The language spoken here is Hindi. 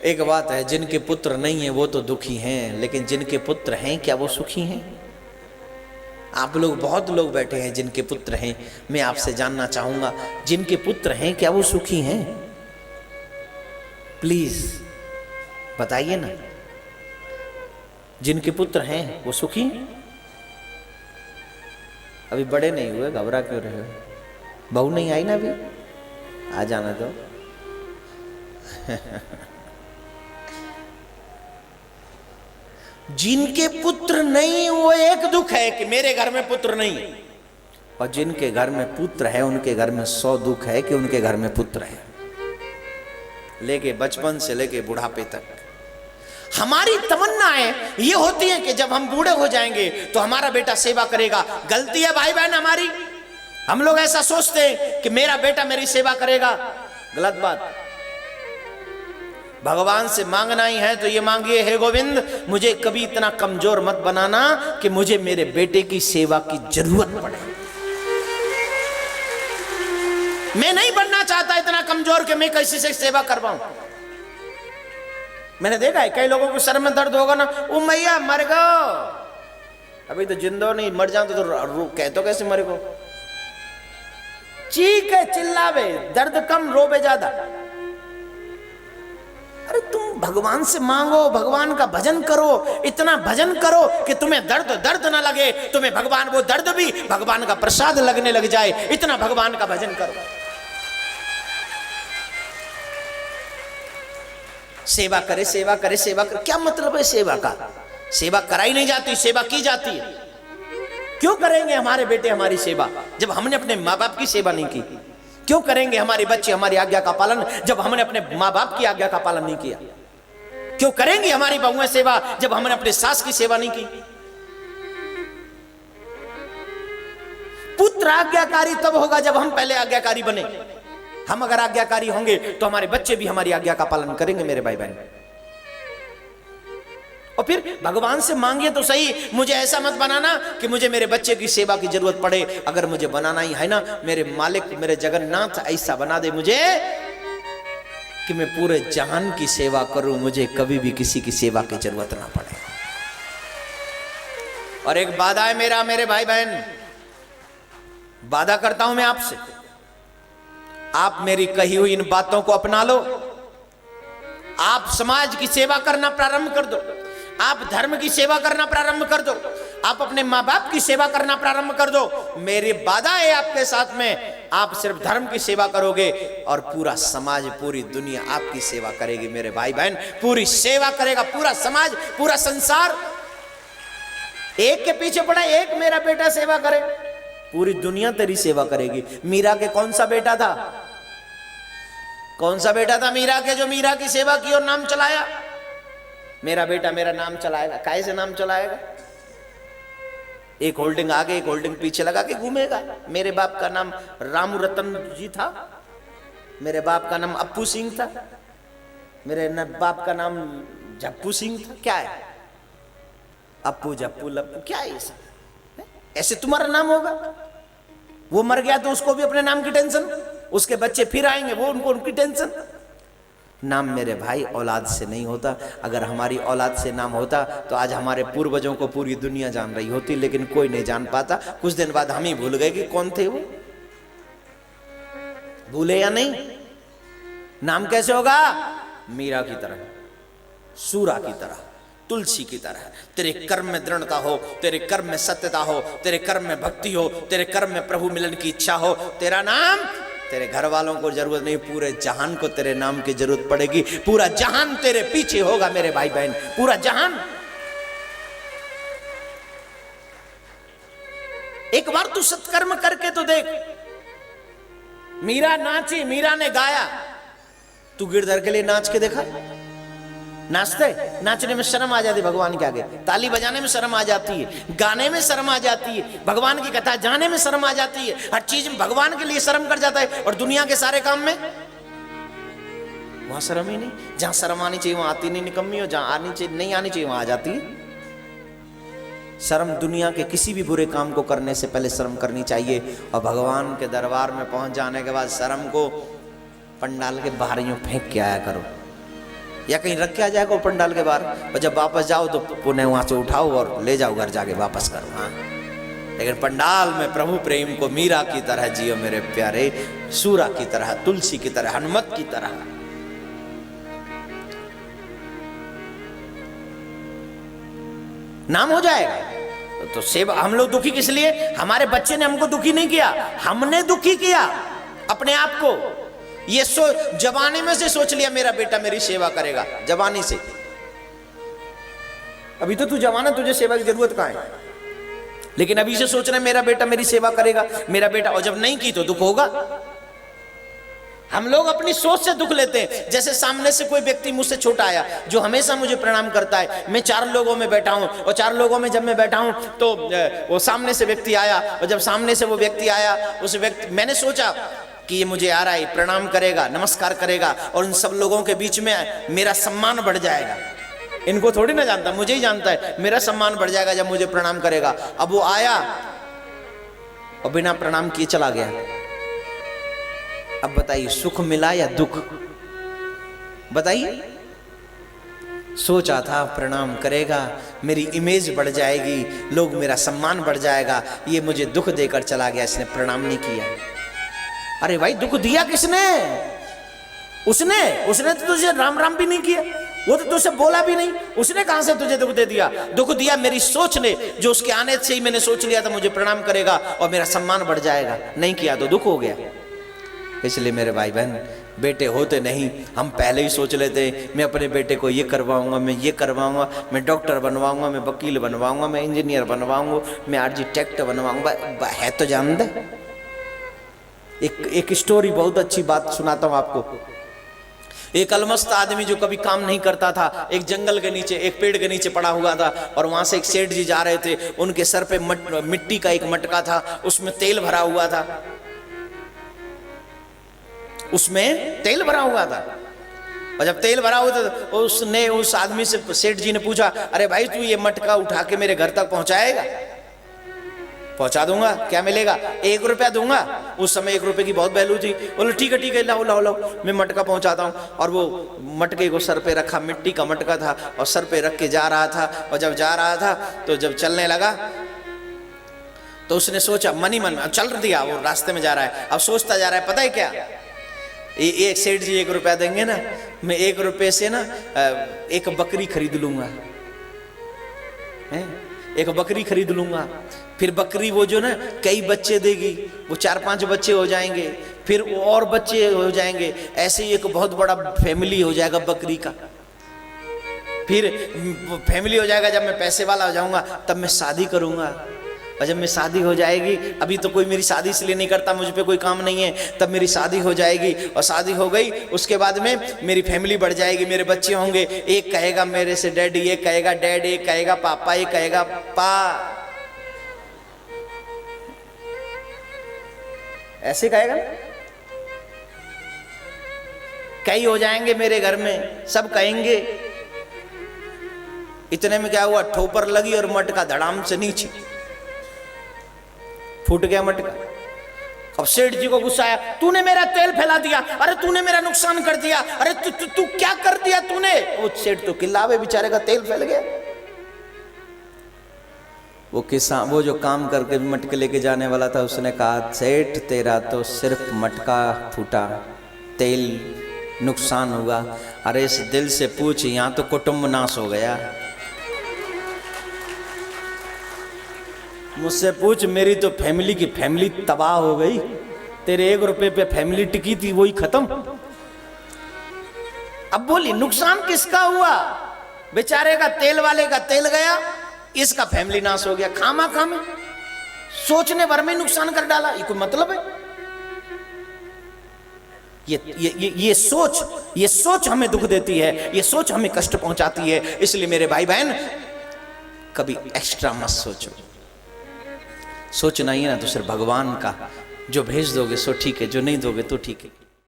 एक बात है, जिनके पुत्र नहीं है वो तो दुखी हैं, लेकिन जिनके पुत्र हैं क्या वो सुखी हैं? आप लोग, बहुत लोग बैठे हैं जिनके पुत्र हैं, मैं आपसे जानना चाहूंगा जिनके पुत्र हैं क्या वो सुखी हैं? प्लीज बताइए ना, जिनके पुत्र हैं वो सुखी हैं? अभी बड़े नहीं हुए, घबरा क्यों रहे हो? बहू नहीं आई ना अभी, आ जाना दो। जिनके पुत्र नहीं वो एक दुख है कि मेरे घर में पुत्र नहीं, और जिनके घर में पुत्र है उनके घर में 100 दुख है कि उनके घर में पुत्र है। लेके बचपन से लेके बुढ़ापे तक हमारी तमन्नाएं ये होती हैं कि जब हम बूढ़े हो जाएंगे तो हमारा बेटा सेवा करेगा। गलती है भाई बहन हमारी, हम लोग ऐसा सोचते हैं कि मेरा बेटा मेरी सेवा करेगा। गलत बात। भगवान से मांगना ही है तो ये मांगिए, हे गोविंद मुझे कभी इतना कमजोर मत बनाना कि मुझे मेरे बेटे की सेवा की जरूरत पड़े। मैं नहीं बनना चाहता इतना कमजोर कि मैं किसी से सेवा कर पाऊं। मैंने देखा है कई लोगों को सर में दर्द होगा ना, ओ मैया मर गो, अभी तो जिंदो नहीं, मर जाओ तो कह तो कैसे मर गो? चीख है, चिल्लावे, दर्द कम रोबे ज्यादा। अरे तुम भगवान से मांगो, भगवान का भजन करो, इतना भजन करो कि तुम्हें दर्द ना लगे, तुम्हें भगवान वो दर्द भी भगवान का प्रसाद लगने लग जाए, इतना भगवान का भजन करो। सेवा करे, सेवा करे, सेवा करे, क्या मतलब है सेवा का? सेवा कराई नहीं जाती, सेवा की जाती है। क्यों करेंगे हमारे बेटे हमारी सेवा जब हमने अपने माँ बाप की सेवा नहीं की? क्यों करेंगे हमारे बच्चे हमारी आज्ञा का पालन जब हमने अपने माँ बाप की आज्ञा का पालन नहीं किया? क्यों करेंगी हमारी बहुएं सेवा जब हमने अपने सास की सेवा नहीं की? पुत्र आज्ञाकारी तब होगा जब हम पहले आज्ञाकारी बने। हम अगर आज्ञाकारी होंगे तो हमारे बच्चे भी हमारी आज्ञा का पालन करेंगे मेरे भाई बहन। और फिर भगवान से मांगिए तो सही, मुझे ऐसा मत बनाना कि मुझे मेरे बच्चे की सेवा की जरूरत पड़े। अगर मुझे बनाना ही है ना, मेरे मालिक मेरे जगन्नाथ ऐसा बना दे मुझे कि मैं पूरे जहान की सेवा करूं, मुझे कभी भी किसी की सेवा की जरूरत ना पड़े। और एक वादा है मेरा, मेरे भाई बहन, वादा करता हूं मैं आपसे, आप मेरी कही हुई इन बातों को अपना लो। आप समाज की सेवा करना प्रारंभ कर दो, आप धर्म की सेवा करना प्रारंभ कर दो, आप अपने माँ बाप की सेवा करना प्रारंभ कर दो। मेरी वादा है आपके साथ में, आप सिर्फ धर्म की सेवा करोगे और पूरा समाज, पूरी दुनिया आपकी सेवा करेगी मेरे भाई बहन। पूरी सेवा करेगा पूरा समाज, पूरा संसार। एक के पीछे पड़ा, एक मेरा बेटा सेवा करे, पूरी दुनिया तेरी सेवा करेगी। मीरा के कौन सा बेटा था? कौन सा बेटा था मीरा के जो मीरा की सेवा की और नाम चलाया? मेरा बेटा मेरा नाम चलाएगा। काहे से नाम चलाएगा? एक होल्डिंग आगे एक होल्डिंग पीछे लगा के घूमेगा। मेरे बाप का नाम रामू रतन जी था, मेरे बाप का नाम अप्पू सिंह था, मेरे बाप का नाम जप्पू सिंह था। क्या है अप्पू जप्पू लप्पू, क्या है ये सब? ऐसे तुम्हारा नाम होगा? वो मर गया तो उसको भी अपने नाम की टेंशन, उसके बच्चे फिर आएंगे वो उनको उनकी टेंशन। नाम मेरे भाई औलाद से नहीं होता। अगर हमारी औलाद से नाम होता तो आज हमारे पूर्वजों को पूरी दुनिया जान रही होती, लेकिन कोई नहीं जान पाता। कुछ दिन बाद हम ही भूल गए कि कौन थे वो। भूले या नहीं? नाम कैसे होगा? मीरा की तरह, सूरा की तरह, तुलसी की तरह। तेरे कर्म में दृढ़ता हो, तेरे कर्म में सत्यता हो, तेरे कर्म में भक्ति हो, तेरे कर्म में प्रभु मिलन की इच्छा हो, तेरा नाम, तेरे घर वालों को जरूरत नहीं, पूरे जहान को तेरे नाम की जरूरत पड़ेगी। पूरा जहान तेरे पीछे होगा मेरे भाई बहन, पूरा जहान। एक बार तू सत्कर्म करके तो देख। मीरा नाची, मीरा ने गाया, तू गिरधर के लिए नाच के देखा? नाचते, नाचने में शर्म आ जाती भगवान के आगे, ताली बजाने में शर्म आ जाती है, गाने में शर्म आ जाती है, भगवान की कथा जाने में शर्म आ जाती है, हर चीज में भगवान के लिए शर्म कर जाता है। और दुनिया के सारे काम में वहां शर्म ही नहीं। जहां शर्म आनी चाहिए वहां आती नहीं, निकम्मी हो। जहां आनी चाहिए नहीं आनी चाहिए वहां आ जाती है। शर्म दुनिया के किसी भी बुरे काम को करने से पहले शर्म करनी चाहिए, और भगवान के दरबार में पहुंच जाने के बाद शर्म को पंडाल के बाहर यूं फेंक के आया करो। या कहीं रख के आ जाएगा पंडाल के बाहर, और जब वापस जाओ तो पुनः वहां से उठाओ और ले जाओ घर जाके वापस करो। हाँ, लेकिन पंडाल में प्रभु प्रेम को मीरा की तरह जियो मेरे प्यारे, सूरा की तरह, तुलसी की तरह, हनुमत की तरह। नाम हो जाएगा। तो सेवा, हम लोग दुखी किस लिए? हमारे बच्चे ने हमको दुखी नहीं किया, हमने दुखी किया अपने आप को। ये जवानी में से सोच लिया मेरा बेटा मेरी सेवा करेगा, जवानी से। अभी तो तू जवान है, तुझे सेवा की जरूरत कहां है, लेकिन अभी से सोच रहे मेरा बेटा मेरी सेवा करेगा, मेरा बेटा, और जब नहीं की तो दुख होगा। हम लोग अपनी सोच से दुख लेते हैं। जैसे सामने से कोई व्यक्ति मुझसे छोटा आया जो हमेशा मुझे प्रणाम करता है, मैं 4 लोगों में बैठा हूं, और 4 लोगों में जब मैं बैठा हूं तो वो सामने से व्यक्ति आया, और जब सामने से वो व्यक्ति आया, उस व्यक्ति, मैंने सोचा कि ये मुझे आ रहा है, प्रणाम करेगा, नमस्कार करेगा, और इन सब लोगों के बीच में मेरा सम्मान बढ़ जाएगा। इनको थोड़ी ना जानता, मुझे ही जानता है, मेरा सम्मान बढ़ जाएगा जब मुझे प्रणाम करेगा। अब वो आया और बिना प्रणाम किए चला गया। अब बताइए सुख मिला या दुख? बताइए। सोचा था प्रणाम करेगा, मेरी इमेज बढ़ जाएगी, लोग, मेरा सम्मान बढ़ जाएगा, ये मुझे दुख देकर चला गया, इसने प्रणाम नहीं किया। अरे भाई, दुख दिया किसने? उसने तो तुझे राम राम भी नहीं किया, वो तो तुझसे बोला भी नहीं, उसने कहां से तुझे दुख दे दिया? दुख दिया मेरी सोच ने, जो उसके आने से ही मैंने सोच लिया था मुझे प्रणाम करेगा और मेरा सम्मान बढ़ जाएगा, नहीं किया तो दुख हो गया। इसलिए मेरे भाई बहन, बेटे होते नहीं, हम पहले ही सोच लेते मैं अपने बेटे को ये करवाऊंगा, मैं ये करवाऊंगा, मैं डॉक्टर बनवाऊंगा, मैं वकील बनवाऊंगा, मैं इंजीनियर बनवाऊंगा, मैं आर्किटेक्ट बनवाऊंगा। है तो जान दे। एक स्टोरी, बहुत अच्छी बात सुनाता हूं आपको। एक अलमस्त आदमी जो कभी काम नहीं करता था, एक जंगल के नीचे, एक पेड़ के नीचे पड़ा हुआ था, और वहां से एक सेठ जी जा रहे थे, उनके सर पे मिट्टी का एक मटका था, उसमें तेल भरा हुआ था, उसमें तेल भरा हुआ था। और जब तेल भरा हुआ था तो उसने उस आदमी से, सेठ जी ने पूछा, अरे भाई तू ये मटका उठा के मेरे घर तक पहुंचाएगा? पहुंचा दूंगा, क्या मिलेगा? 1 रुपया दूंगा। उस समय 1 रुपए की बहुत वैल्यू थी। बोलो ठीक है, लाओ लाओ लाओ, मैं मटका पहुंचाता हूं। और वो मटके को सर पे रखा, मिट्टी का मटका था, और सर पे रख के जा रहा था। और जब जा रहा था तो जब चलने लगा तो उसने सोचा मन ही मन में, चल दिया, वो रास्ते में जा रहा है, अब सोचता जा रहा है, पता है क्या, एक सेठ जी 1 रुपया देंगे ना, मैं 1 रुपये से ना एक बकरी खरीद लूंगा, एक बकरी खरीद लूंगा। फिर बकरी वो जो ना कई बच्चे देगी, वो 4-5 बच्चे हो जाएंगे, फिर और बच्चे हो जाएंगे, ऐसे ही एक बहुत बड़ा फैमिली हो जाएगा बकरी का। फिर फैमिली हो जाएगा, जब मैं पैसे वाला हो जाऊंगा तब मैं शादी करूंगा, और जब मैं शादी हो जाएगी, अभी तो कोई मेरी शादी इसलिए नहीं करता, मुझ पे कोई काम नहीं है, तब मेरी शादी हो जाएगी, और शादी हो गई उसके बाद में मेरी फैमिली बढ़ जाएगी, मेरे बच्चे होंगे, एक कहेगा मेरे से डैडी, एक कहेगा डैड, एक कहेगा पापा, एक कहेगा पा, ऐसे कहेगा। कई हो जाएंगे मेरे घर में, सब कहेंगे। इतने में क्या हुआ, ठोपर लगी और मटका धड़ाम से नीचे फूट गया मटका। अब सेठ जी को गुस्सा आया, तूने मेरा तेल फैला दिया, अरे तूने मेरा नुकसान कर दिया, अरे तू क्या कर दिया तूने? वो सेठ तो किल्लावे, बेचारे का तेल फैल गया। वो किसान, वो जो काम करके मटके लेके जाने वाला था, उसने कहा, सेठ तेरा तो सिर्फ मटका फूटा, तेल नुकसान हुआ, अरे इस दिल से पूछ, यहां तो कुटुंब नाश हो गया। मुझसे पूछ, मेरी तो फैमिली की फैमिली तबाह हो गई, तेरे 1 रुपए पे फैमिली टिकी थी, वही खत्म। अब बोली नुकसान किसका हुआ? बेचारे का, तेल वाले का तेल गया, इसका फैमिली नाश हो गया। खामा खामे सोचने भर में नुकसान कर डाला, ये कोई मतलब है? ये सोच हमें दुख देती है, ये सोच हमें कष्ट पहुंचाती है। इसलिए मेरे भाई बहन, कभी एक्स्ट्रा मत सोचो। सोचना ही ना तो सिर्फ भगवान का, जो भेज दोगे सो ठीक है, जो नहीं दोगे तो ठीक है।